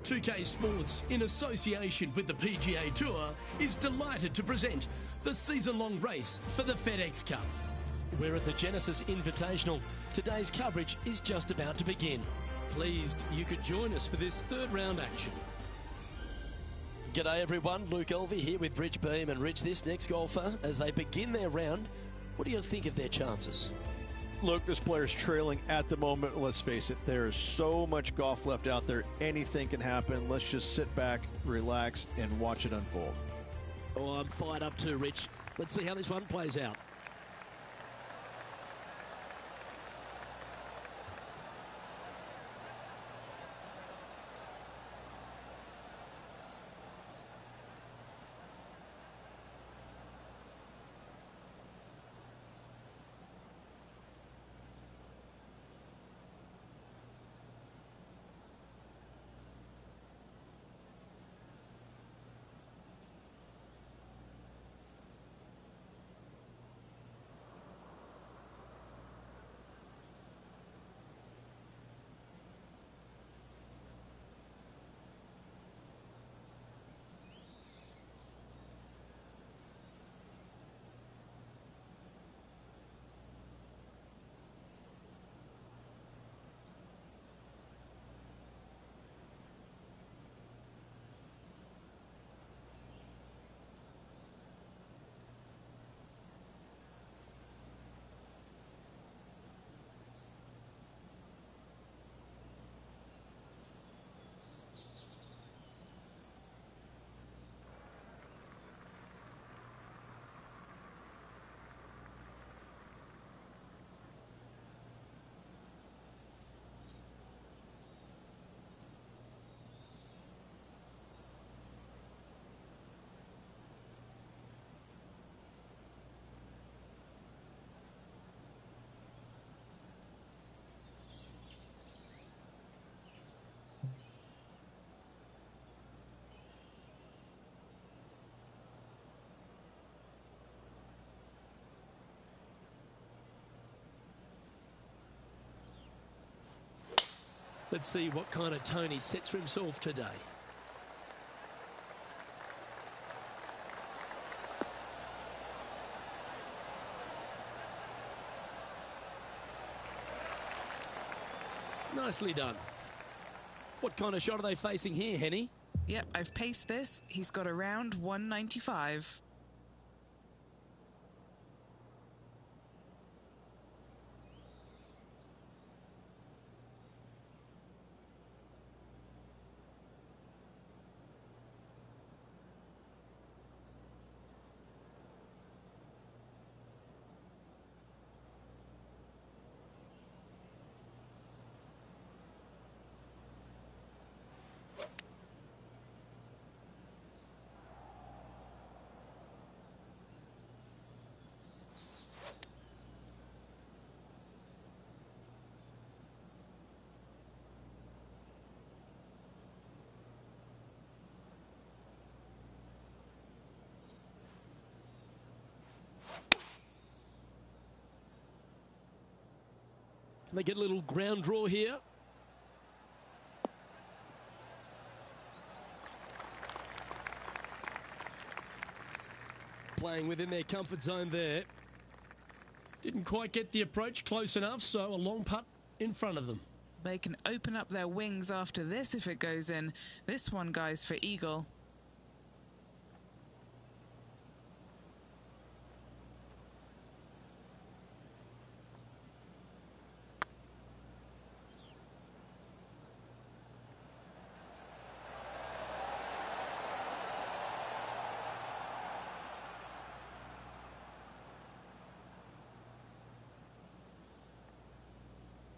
2K Sports, in association with the PGA Tour, is delighted to present the season-long race for the FedEx Cup. We're at the Genesis Invitational. Today's coverage is just about to begin. Pleased you could join us for this third round action. G'day everyone, Luke Elvey here with Rich Beam. And Rich, this next golfer, as they begin their round, what do you think of their chances? Look, this player's trailing at the moment. Let's face it, there is so much golf left out there. Anything can happen. Let's just sit back, relax, and watch it unfold. Oh, I'm fired up too, Rich. Let's see how this one plays out. Let's see what kind of tone he sets for himself today. Nicely done. What kind of shot are they facing here, Henny? Yep, I've paced this. He's got around 195. They get a little ground draw here. Playing within their comfort zone there. Didn't quite get the approach close enough, so a long putt in front of them. They can open up their wings after this if it goes in. This one, guys, for eagle.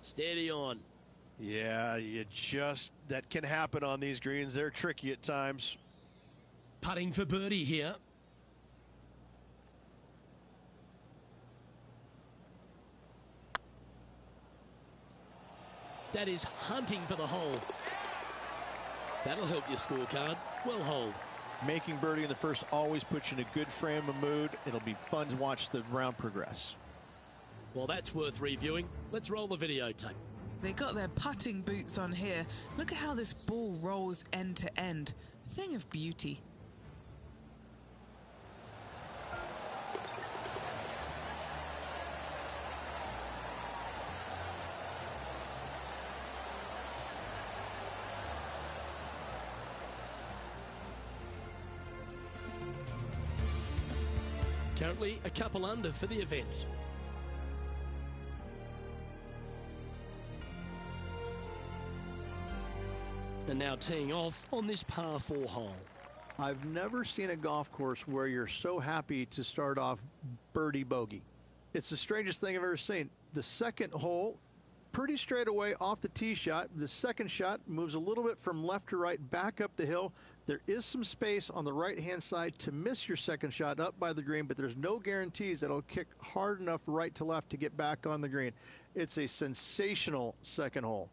Steady on. Yeah, that can happen on these greens. They're tricky at times. Putting for birdie here. That is hunting for the hole. That'll help your scorecard. Well holed. Making birdie in the first always puts you in a good frame of mood. It'll be fun to watch the round progress. Well, that's worth reviewing. Let's roll the videotape. They got their putting boots on here. Look at how this ball rolls end to end. Thing of beauty. Currently a couple under for the event. And now teeing off on this par 4 hole. I've never seen a golf course where you're so happy to start off birdie bogey. It's the strangest thing I've ever seen. The second hole, pretty straight away off the tee shot. The second shot moves a little bit from left to right, back up the hill. There is some space on the right-hand side to miss your second shot up by the green, but there's no guarantees that it'll kick hard enough right to left to get back on the green. It's a sensational second hole.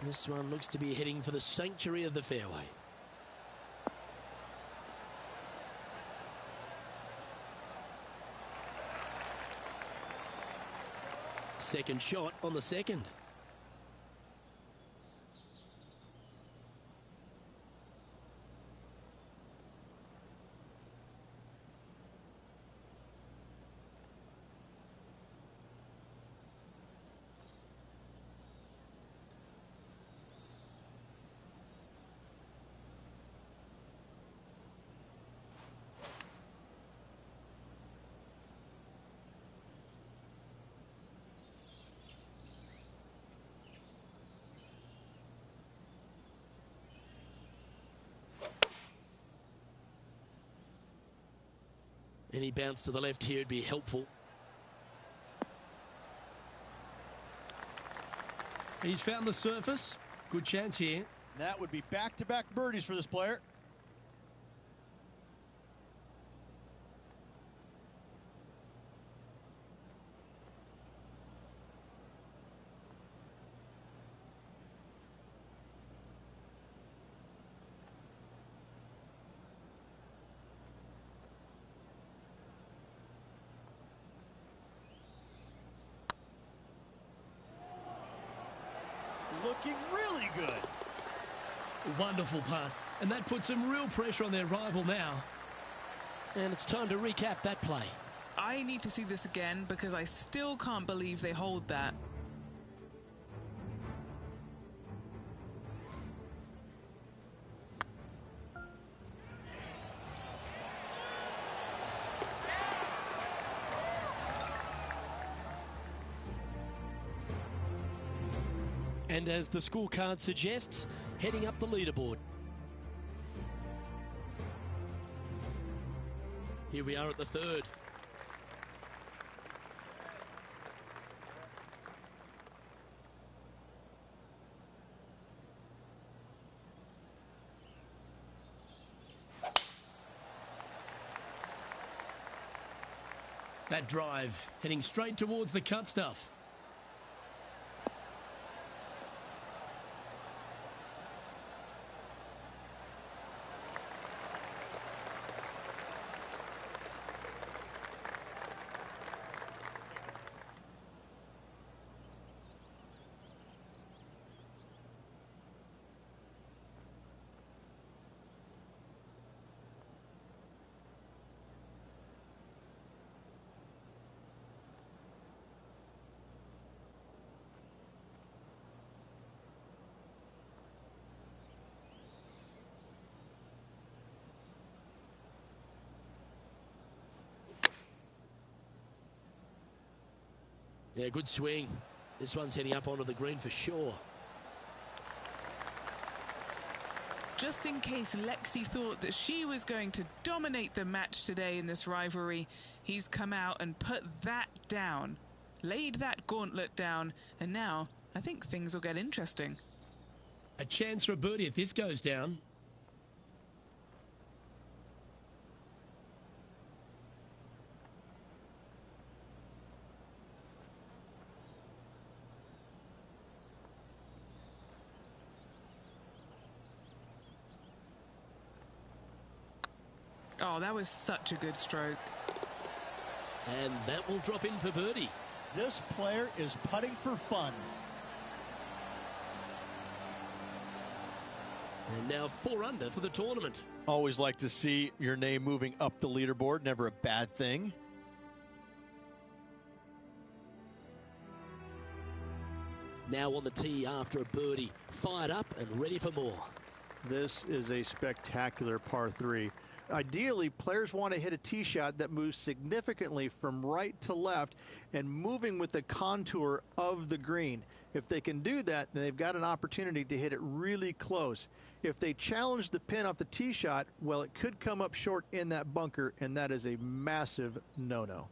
This one looks to be heading for the sanctuary of the fairway. Second shot on the second. Any bounce to the left here would be helpful. He's found the surface. Good chance here. That would be back-to-back birdies for this player. Looking really good. Wonderful putt. And that puts some real pressure on their rival now. And it's time to recap that play. I need to see this again because I still can't believe they hold that. And as the scorecard suggests, heading up the leaderboard. Here we are at the third. That drive heading straight towards the cut stuff. Yeah, good swing. This one's heading up onto the green for sure. Just in case Lexi thought that she was going to dominate the match today in this rivalry, he's come out and put that down, laid that gauntlet down, and now I think things will get interesting. A chance for a birdie if this goes down. Oh, that was such a good stroke. And that will drop in for birdie. This player is putting for fun. And now 4 under for the tournament. Always like to see your name moving up the leaderboard. Never a bad thing. Now on the tee after a birdie. Fired up and ready for more. This is a spectacular par 3. Ideally, players want to hit a tee shot that moves significantly from right to left and moving with the contour of the green. If they can do that, then they've got an opportunity to hit it really close. If they challenge the pin off the tee shot, well, it could come up short in that bunker, and that is a massive no-no.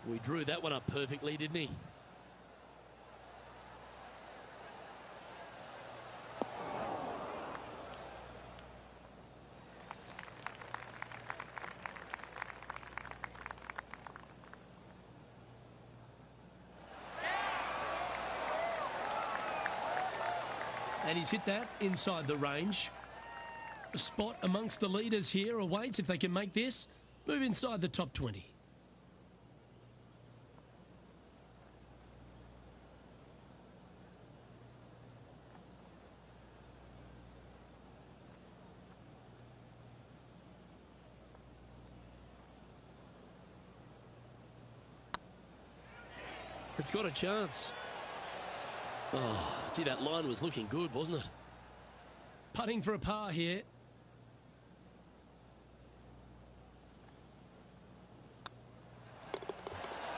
We drew that one up perfectly, didn't he? And he's hit that inside the range. A spot amongst the leaders here awaits if they can make this. Move inside the top 20. It's got a chance. Oh, gee, that line was looking good, wasn't it? Putting for a par here.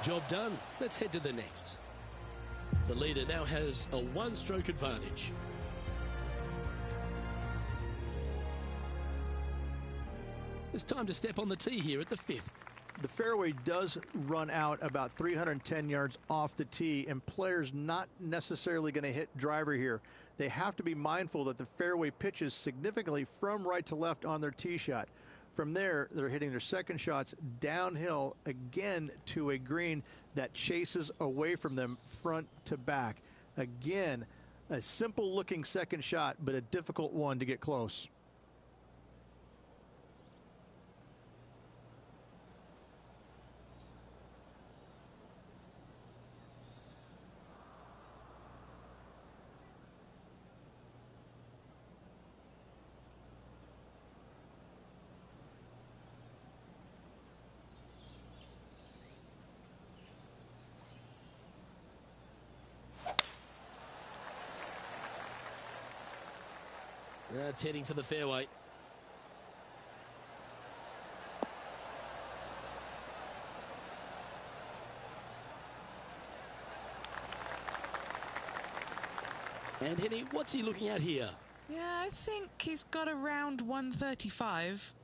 Job done. Let's head to the next. The leader now has a 1-stroke advantage. It's time to step on the tee here at the 5th. The fairway does run out about 310 yards off the tee, and players not necessarily going to hit driver here. They have to be mindful that the fairway pitches significantly from right to left on their tee shot. From there, they're hitting their second shots downhill again to a green that chases away from them front to back. Again, a simple looking second shot, but a difficult one to get close. That's heading for the fairway. And Henny, what's he looking at here? Yeah, I think he's got around 135.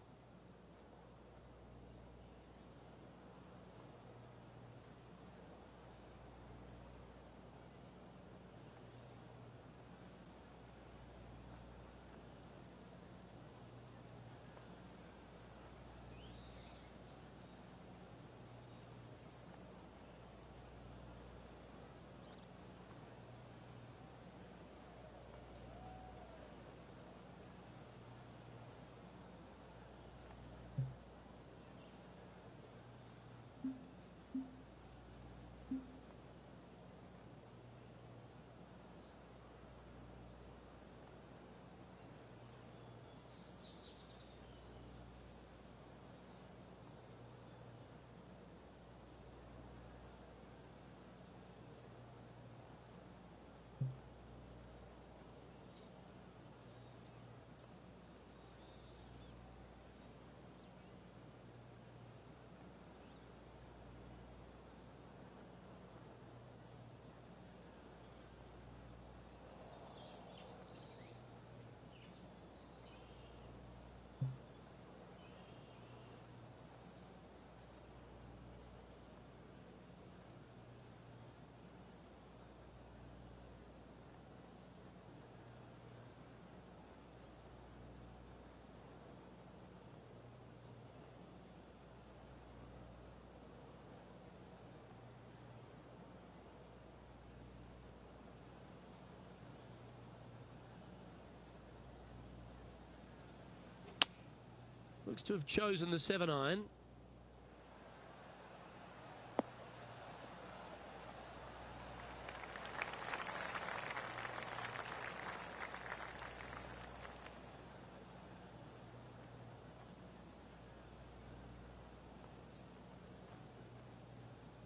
looks to have chosen the 7-iron.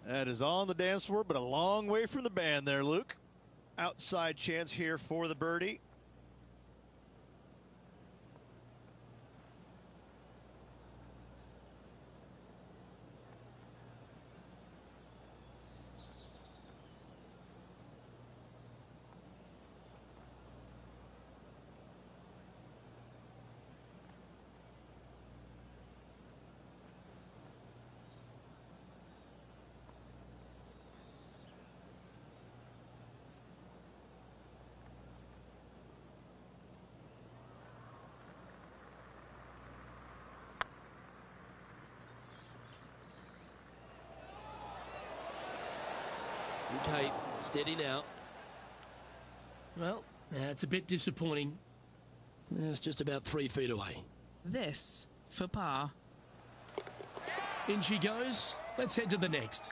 That is on the dance floor, but a long way from the band there, Luke. Outside chance here for the birdie. Okay, steady now. Well, that's a bit disappointing. It's just about 3 feet away. This for par. In she goes. Let's head to the next.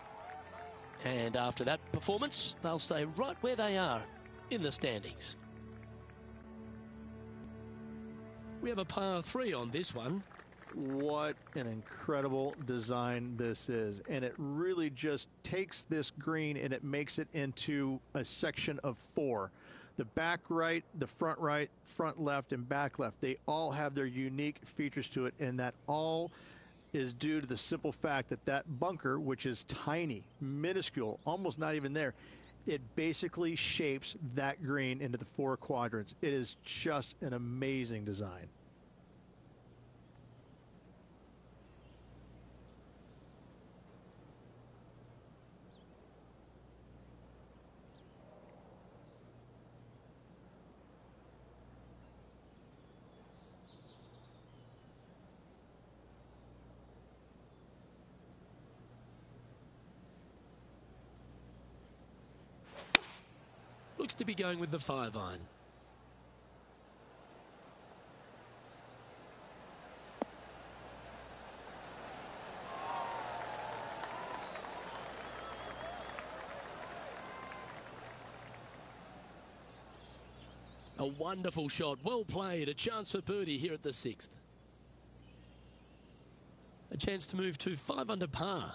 And after that performance, they'll stay right where they are in the standings. We have a par 3 on this one. What an incredible design this is. And it really just takes this green and it makes it into a section of 4. The back right, front left, and back left, they all have their unique features to it, and that all is due to the simple fact that that bunker, which is tiny, minuscule, almost not even there, it basically shapes that green into the 4 quadrants. It is just an amazing design. Looks to be going with the 5-iron. A wonderful shot, well played, a chance for birdie here at the 6th. A chance to move to 5 under par.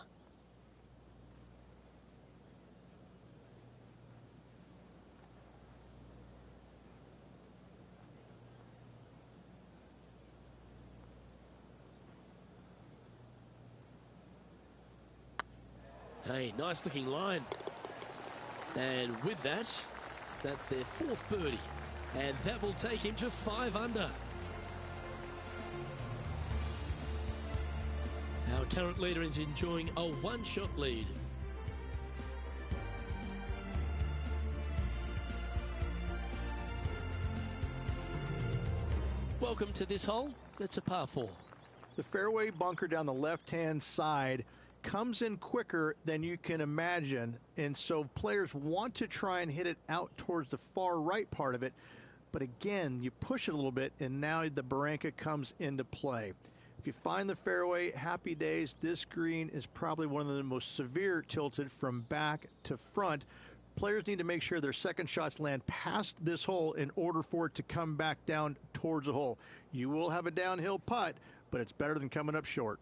Hey, nice looking line. And with that, that's their 4th birdie. And that will take him to 5 under. Our current leader is enjoying a 1-shot lead. Welcome to this hole. It's a par 4. The fairway bunker down the left-hand side comes in quicker than you can imagine, and so players want to try and hit it out towards the far right part of it, but again, you push it a little bit and now the barranca comes into play. If you find the fairway, happy days. This green is probably one of the most severe tilted from back to front. Players need to make sure their second shots land past this hole in order for it to come back down towards the hole. You will have a downhill putt, but it's better than coming up short.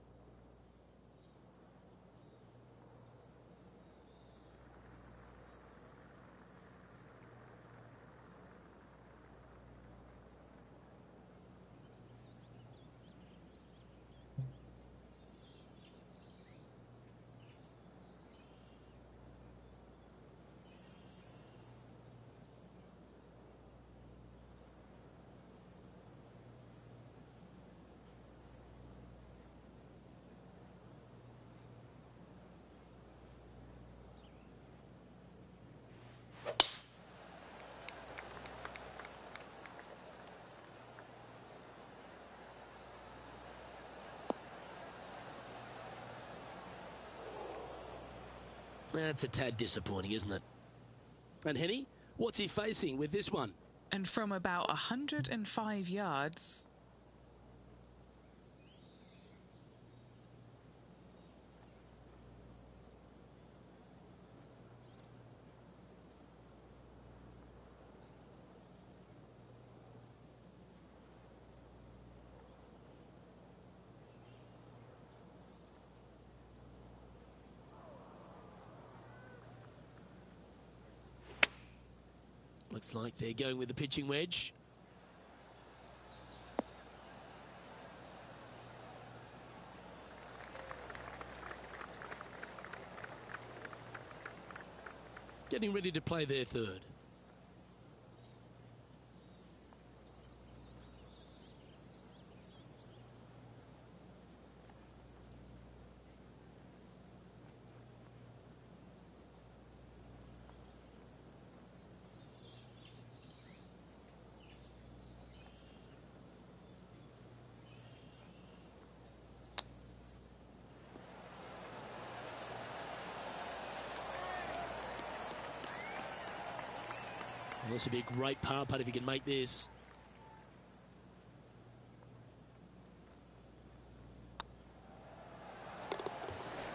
That's a tad disappointing, isn't it? And Henny, what's he facing with this one? And from about 105 yards. Looks like they're going with the pitching wedge. Getting ready to play their third. Well, this would be a great par putt if he can make this.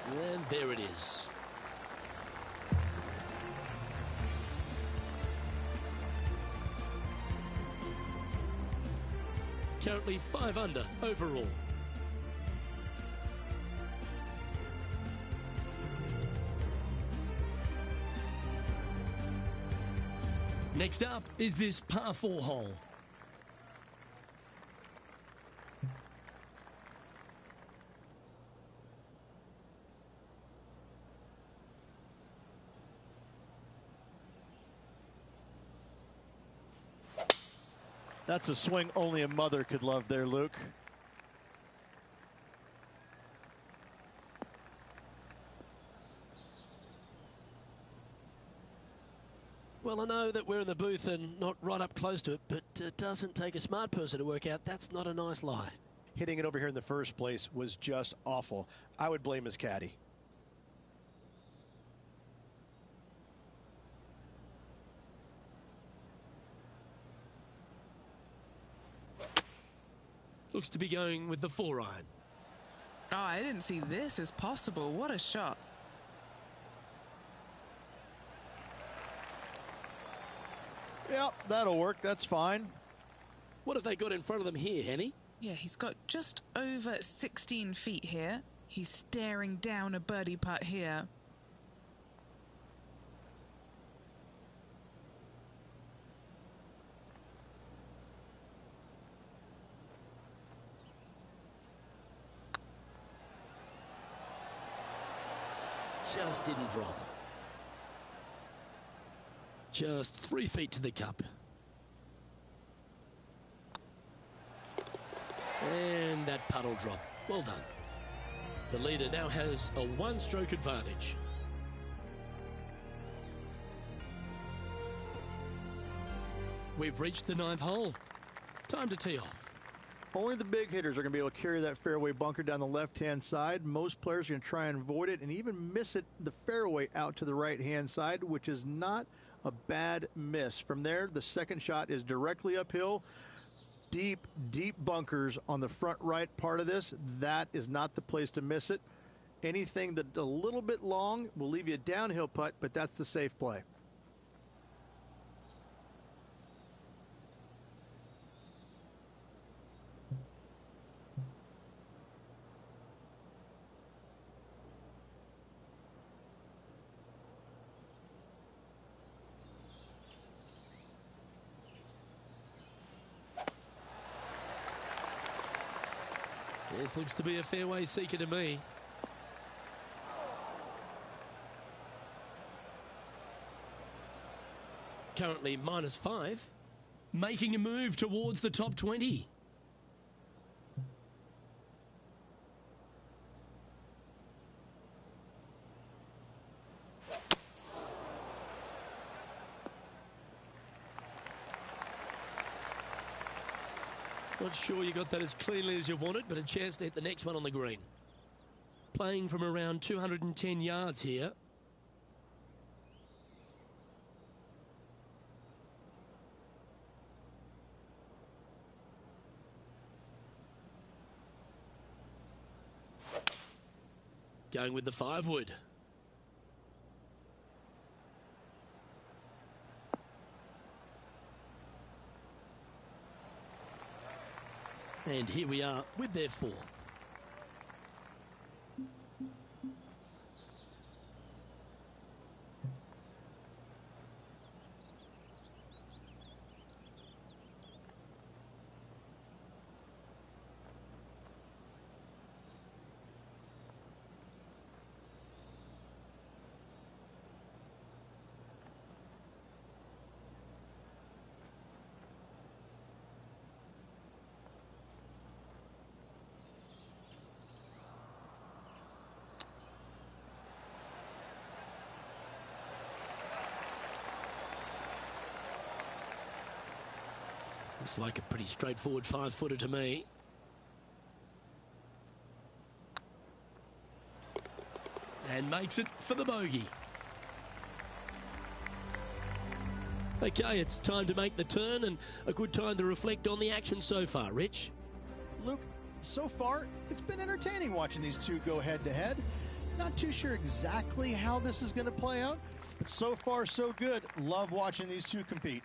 And there it is. Currently 5 under overall. Next up is this par 4 hole. That's a swing only a mother could love there, Luke. Well, I know that we're in the booth and not right up close to it, but it doesn't take a smart person to work out that's not a nice lie. Hitting it over here in the first place was just awful. I would blame his caddy. Looks to be going with the 4-iron. Oh, I didn't see this as possible. What a shot. Yep, that'll work. That's fine. What have they got in front of them here, Henny? Yeah, he's got just over 16 feet here. He's staring down a birdie putt here. Just didn't drop. Just 3 feet to the cup. And that puddle drop. Well done. The leader now has a 1-stroke advantage. We've reached the 9th hole. Time to tee off. Only the big hitters are going to be able to carry that fairway bunker down the left-hand side. Most players are going to try and avoid it and even miss it the fairway out to the right-hand side, which is not a bad miss. From there, the second shot is directly uphill. Deep, deep bunkers on the front right part of this. That is not the place to miss it. Anything that a little bit long will leave you a downhill putt, but that's the safe play. This looks to be a fairway seeker to me. Currently -5. Making a move towards the top 20. Not sure you got that as cleanly as you wanted, but a chance to hit the next one on the green. Playing from around 210 yards here. Going with the 5-wood. And here we are with their 4th. Looks like a pretty straightforward 5-footer to me. And makes it for the bogey. Okay, it's time to make the turn and a good time to reflect on the action so far, Rich. Luke, so far, it's been entertaining watching these two go head-to-head. Not too sure exactly how this is going to play out, but so far, so good. Love watching these two compete.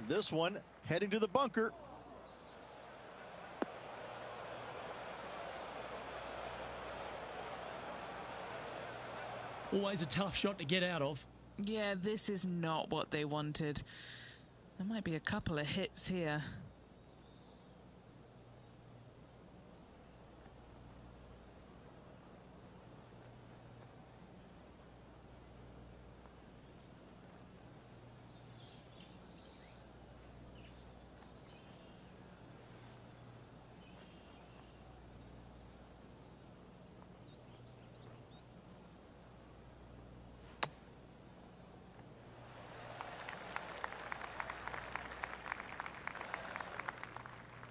This one heading to the bunker. Always a tough shot to get out of. Yeah, this is not what they wanted. There might be a couple of hits here.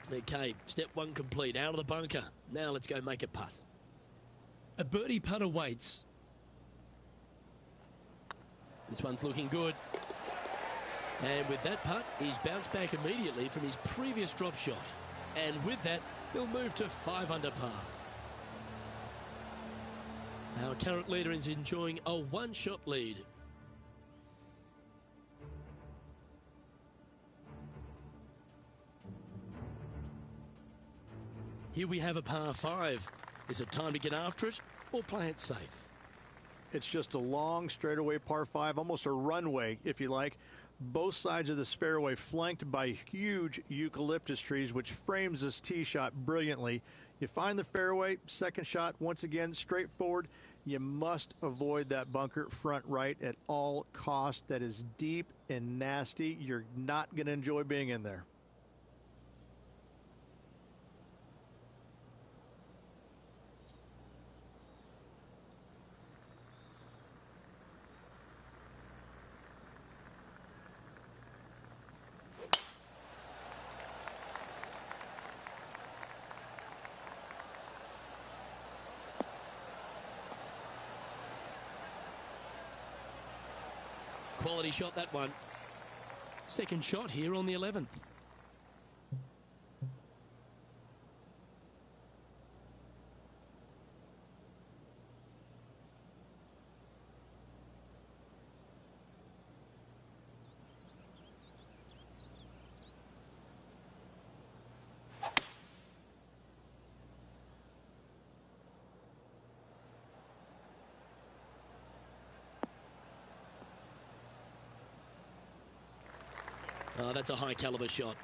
Okay, step one complete, out of the bunker. Now let's go make a putt. A birdie putt awaits. This one's looking good. And with that putt, he's bounced back immediately from his previous drop shot. And with that, he'll move to 5 under par. Our current leader is enjoying a 1-shot lead. Here we have a par 5. Is it time to get after it or play it safe? It's just a long straightaway par 5, almost a runway, if you like. Both sides of this fairway flanked by huge eucalyptus trees, which frames this tee shot brilliantly. You find the fairway, second shot, once again, straightforward. You must avoid that bunker front right at all costs. That is deep and nasty. You're not going to enjoy being in there. Quality shot, that one. Second shot here on the 11th. Oh, that's a high caliber shot.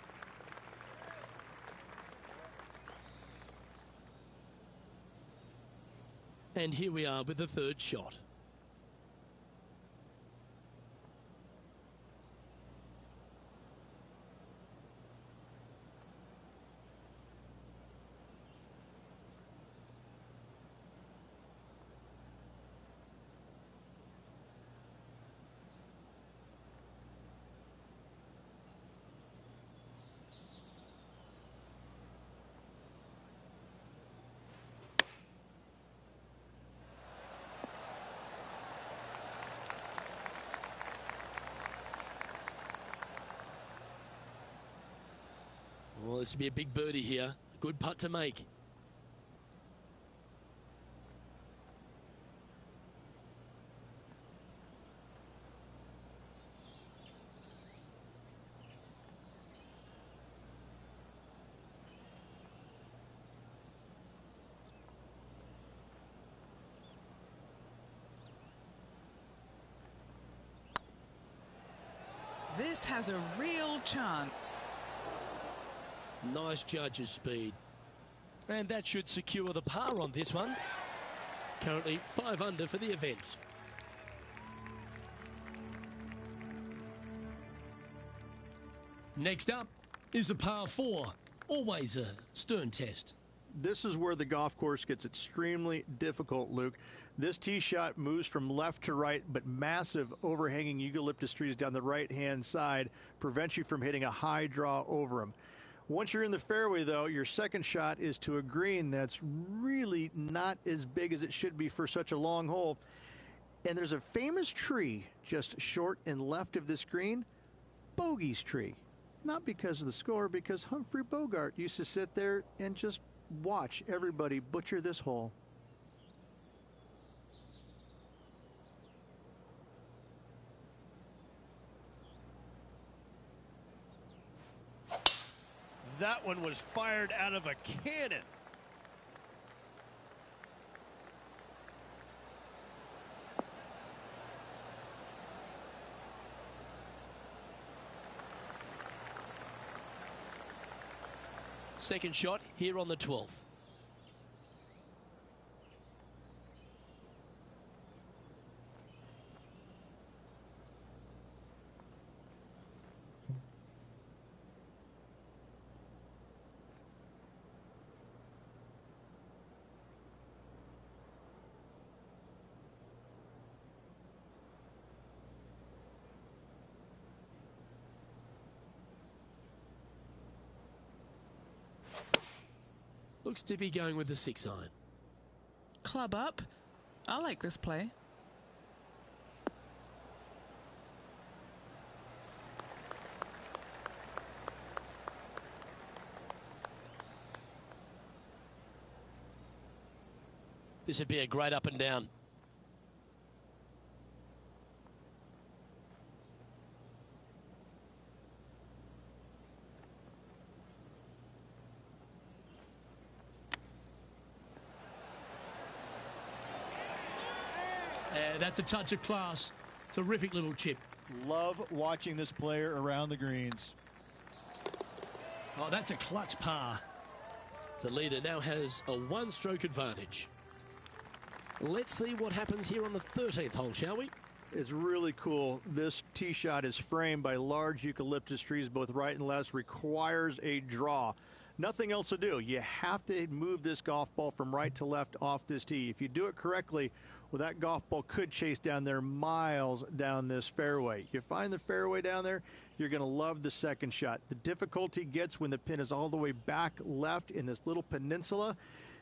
And here we are with the third shot. Well, this will be a big birdie here. A good putt to make. This has a real chance. Nice judge's speed. And that should secure the par on this one. Currently 5 under for the event. Next up is a par 4. Always a stern test. This is where the golf course gets extremely difficult, Luke. This tee shot moves from left to right, but massive overhanging eucalyptus trees down the right-hand side prevents you from hitting a high draw over them. Once you're in the fairway, though, your second shot is to a green that's really not as big as it should be for such a long hole. And there's a famous tree just short and left of this green, Bogey's tree. Not because of the score, because Humphrey Bogart used to sit there and just watch everybody butcher this hole. That one was fired out of a cannon. Second shot here on the 12th. Looks to be going with the 6-iron. Club up. I like this play. This would be a great up and down. That's a touch of class. Terrific little chip. Love watching this player around the greens. Oh, that's a clutch par. The leader now has a 1-stroke advantage. Let's see what happens here on the 13th hole, shall we? It's really cool. This tee shot is framed by large eucalyptus trees, both right and left, requires a draw. Nothing else to do. You have to move this golf ball from right to left off this tee. If you do it correctly, well, that golf ball could chase down there miles down this fairway. You find the fairway down there, you're going to love the second shot. The difficulty gets when the pin is all the way back left in this little peninsula.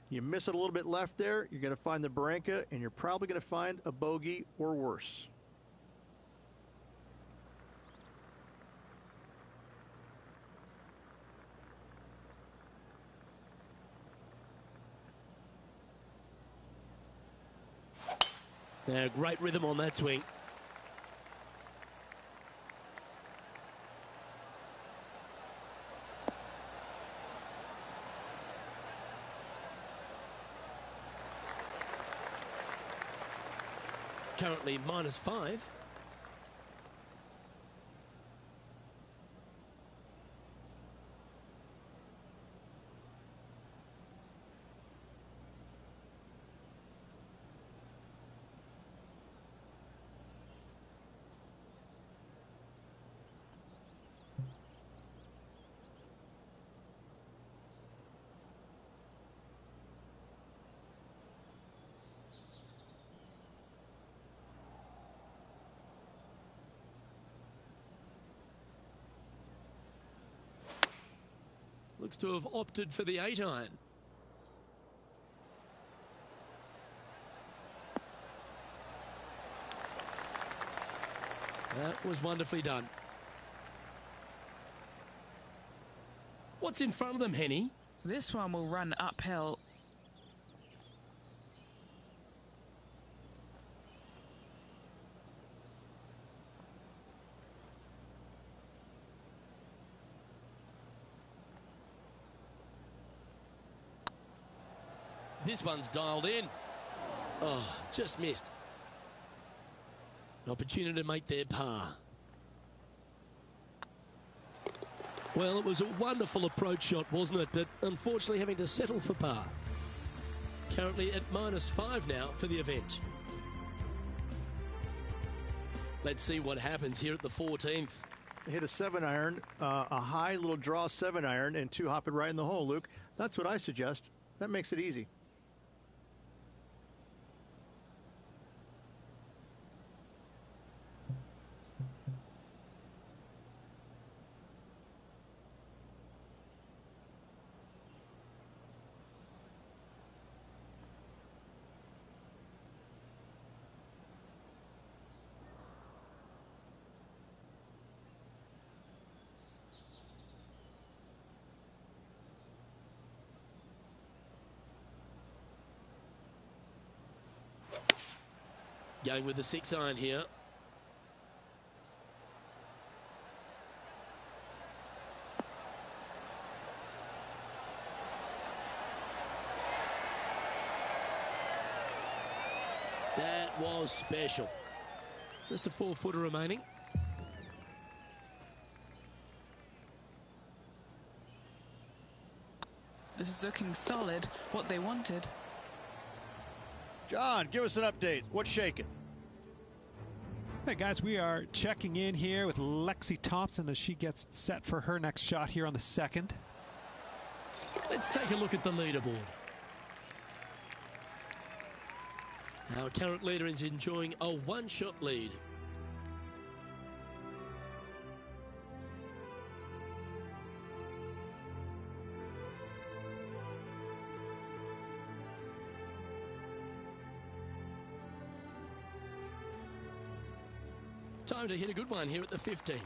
You miss it a little bit left there, you're going to find the barranca, and you're probably going to find a bogey or worse. Now, great rhythm on that swing. Currently -5. Looks to have opted for the 8-iron. That was wonderfully done. What's in front of them, Henny? This one will run uphill. This one's dialed in. Oh, just missed. An opportunity to make their par. Well, it was a wonderful approach shot, wasn't it? But unfortunately having to settle for par. Currently at -5 now for the event. Let's see what happens here at the 14th. Hit a 7-iron, a high little draw 7-iron, and 2 hop it right in the hole, Luke. That's what I suggest. That makes it easy. Going with the 6-iron here. That was special. Just a 4-footer remaining. This is looking solid, what they wanted. John, give us an update. What's shaking? Hey guys, we are checking in here with Lexi Thompson as she gets set for her next shot here on the 2nd. Let's take a look at the leaderboard. Our current leader is enjoying a 1-shot lead. Time to hit a good one here at the 15th.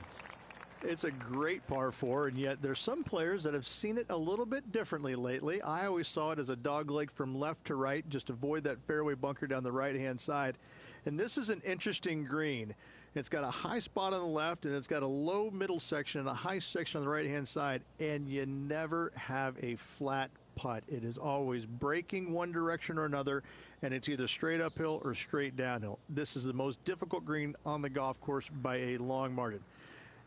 It's a great par 4, and yet there's some players that have seen it a little bit differently lately. I always saw it as a dog leg from left to right, just avoid that fairway bunker down the right-hand side. And this is an interesting green. It's got a high spot on the left, and it's got a low middle section and a high section on the right-hand side, and you never have a flat putt. It is always breaking one direction or another, and it's either straight uphill or straight downhill. This is the most difficult green on the golf course by a long margin.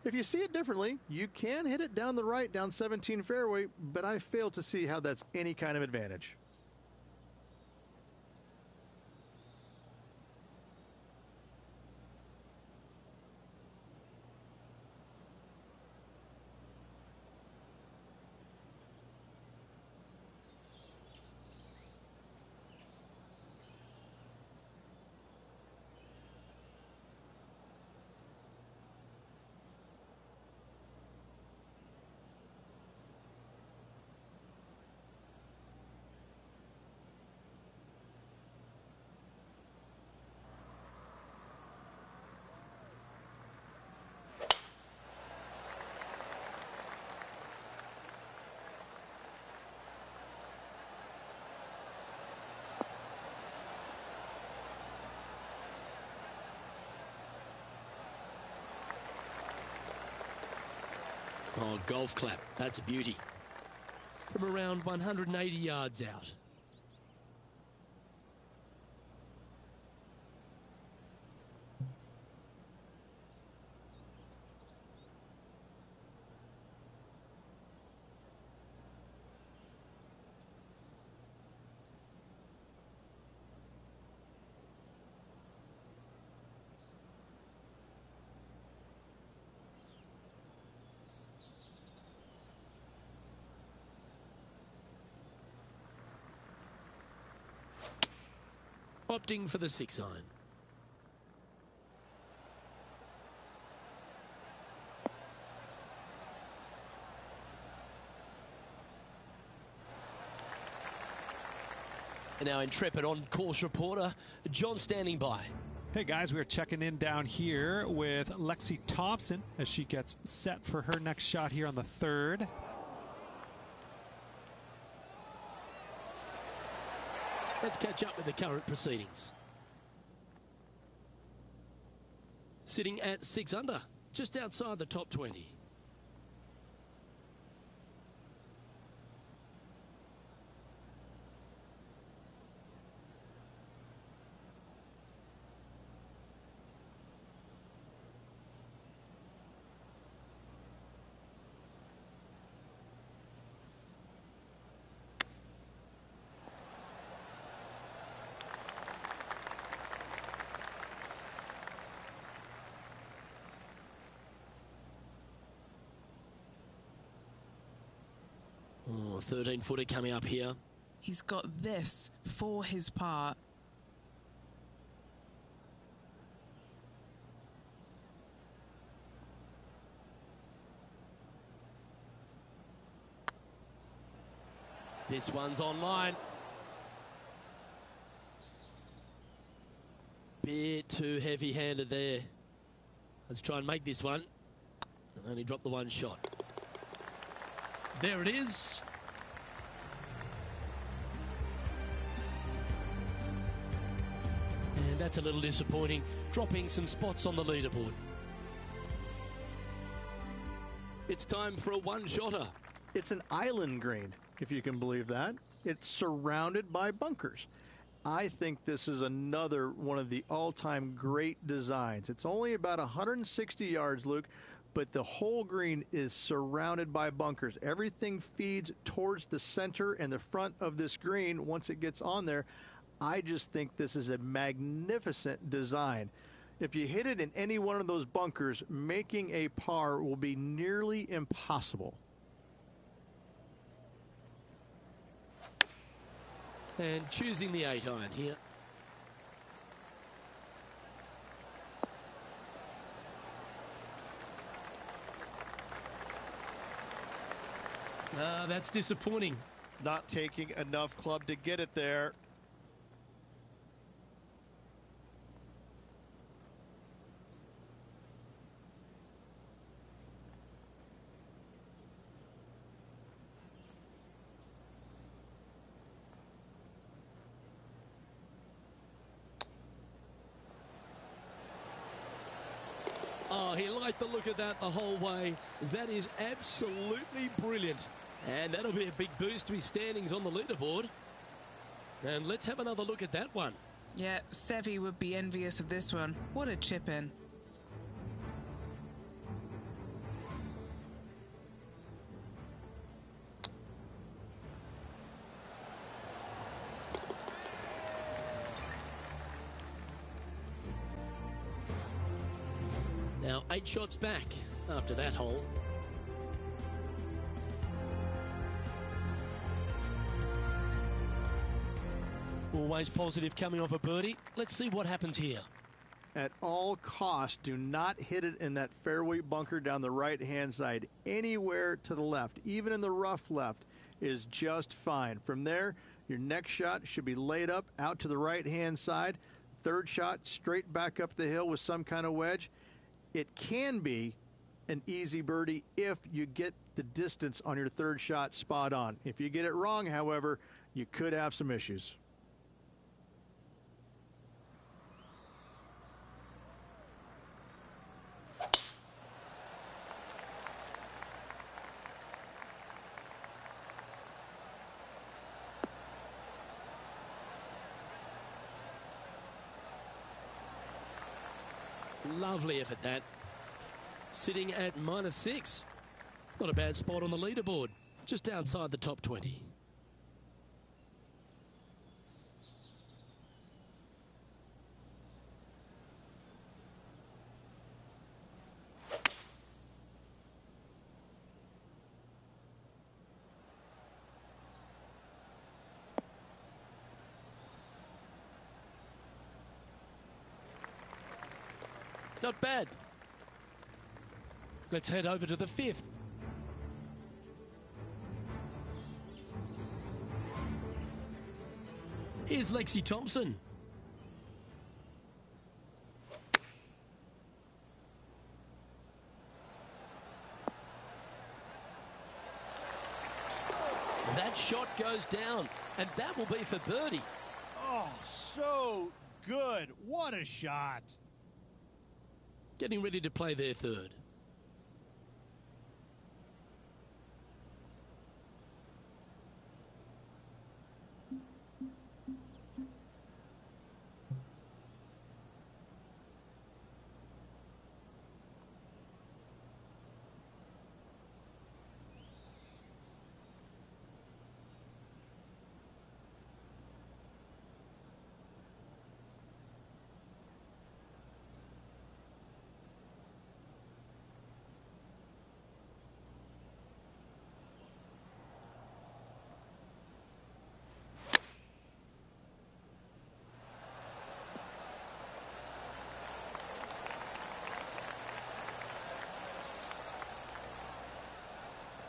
If you see it differently, you can hit it down the right, down 17 fairway, but I fail to see how that's any kind of advantage. Oh, golf clap. That's a beauty. From around 180 yards out. Opting for the 6-iron. And our intrepid on-course reporter, John, standing by. Hey guys, we're checking in down here with Lexi Thompson as she gets set for her next shot here on the 3rd. Let's catch up with the current proceedings. Sitting at 6 under, just outside the top 20. Oh, 13-footer coming up here. He's got this for his part. This one's online. Bit too heavy-handed there. Let's try and make this one. And only drop the one shot. There it is. And that's a little disappointing, dropping some spots on the leaderboard. It's time for a one-shotter. It's an island green, if you can believe that. It's surrounded by bunkers. I think this is another one of the all-time great designs. It's only about 160 yards, Luke, but the whole green is surrounded by bunkers. Everything feeds towards the center and the front of this green once it gets on there. I just think this is a magnificent design. If you hit it in any one of those bunkers, making a par will be nearly impossible. And choosing the 8-iron here. That's disappointing. Not taking enough club to get it there. Oh, he liked the look of that the whole way. That is absolutely brilliant. And that'll be a big boost to his standings on the leaderboard. And let's have another look at that one. Yeah, Seve would be envious of this one. What a chip in. Now 8 shots back after that hole. Always positive coming off a birdie. Let's see what happens here. At all costs, do not hit it in that fairway bunker down the right-hand side. Anywhere to the left, even in the rough left, is just fine. From there, your next shot should be laid up out to the right-hand side. Third shot, straight back up the hill with some kind of wedge. It can be an easy birdie if you get the distance on your third shot spot on. If you get it wrong, however, you could have some issues. Lovely effort that. Sitting at -6. Not a bad spot on the leaderboard. Just outside the top 20. Not bad. Let's head over to the 5th. Here's Lexi Thompson. That shot goes down, and that will be for birdie. Oh, so good. What a shot. Getting ready to play their third.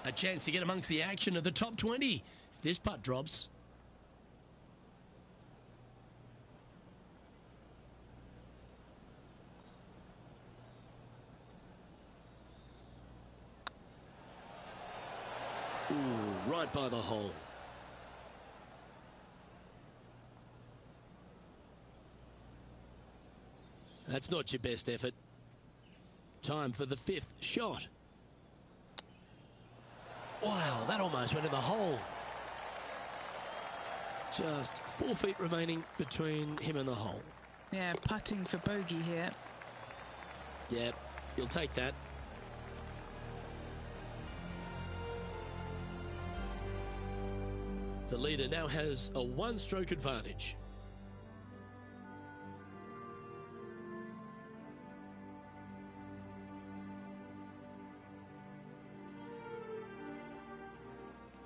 A chance to get amongst the action of the top 20 if this putt drops. Ooh, right by the hole. That's not your best effort. Time for the 5th shot. Wow, that almost went in the hole. Just 4 feet remaining between him and the hole. Yeah, putting for bogey here. Yeah, you'll take that. The leader now has a 1-stroke advantage.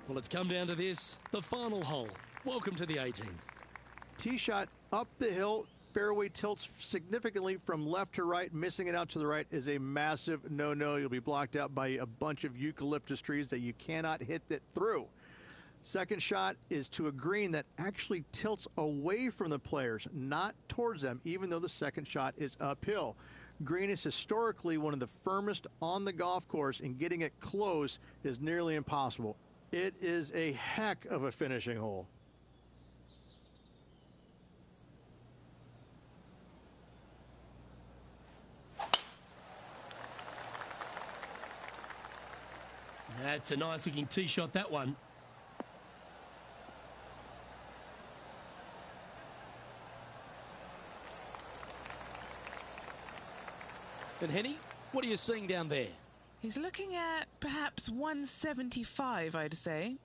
Well, it's come down to this, the final hole. Welcome to the 18th. Tee shot up the hill, fairway tilts significantly from left to right. Missing it out to the right is a massive no-no. You'll be blocked out by a bunch of eucalyptus trees that you cannot hit it through. Second shot is to a green that actually tilts away from the players, not towards them, even though the second shot is uphill. Green is historically one of the firmest on the golf course, and getting it close is nearly impossible. It is a heck of a finishing hole. That's a nice looking tee shot, that one. And Henny, what are you seeing down there? He's looking at perhaps 175, I'd say.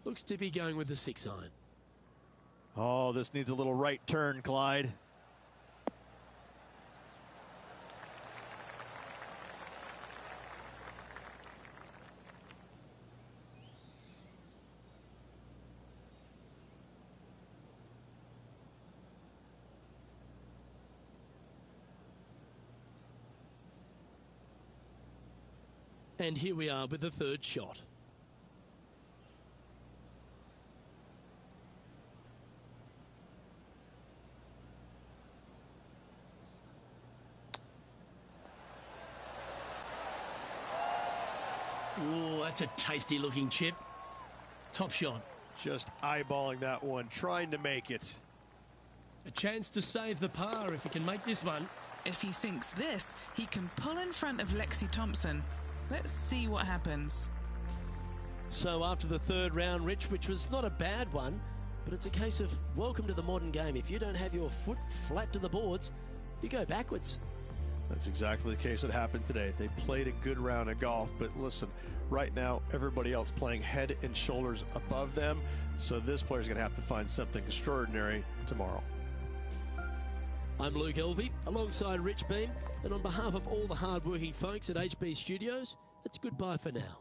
Looks to be going with the 6-iron. Oh, this needs a little right turn, Clyde. And here we are with the 3rd shot. Oh, that's a tasty looking chip. Top shot. Just eyeballing that one, trying to make it. A chance to save the par if he can make this one. If he sinks this, he can pull in front of Lexi Thompson. Let's see what happens. So after the 3rd round, Rich, which was not a bad one, but it's a case of welcome to the modern game. If you don't have your foot flat to the boards, you go backwards. That's exactly the case that happened today. They played a good round of golf, but listen, right now everybody else playing head and shoulders above them, so this player's going to have to find something extraordinary tomorrow. I'm Luke Elvey, alongside Rich Beam, and on behalf of all the hard-working folks at HB Studios, it's goodbye for now.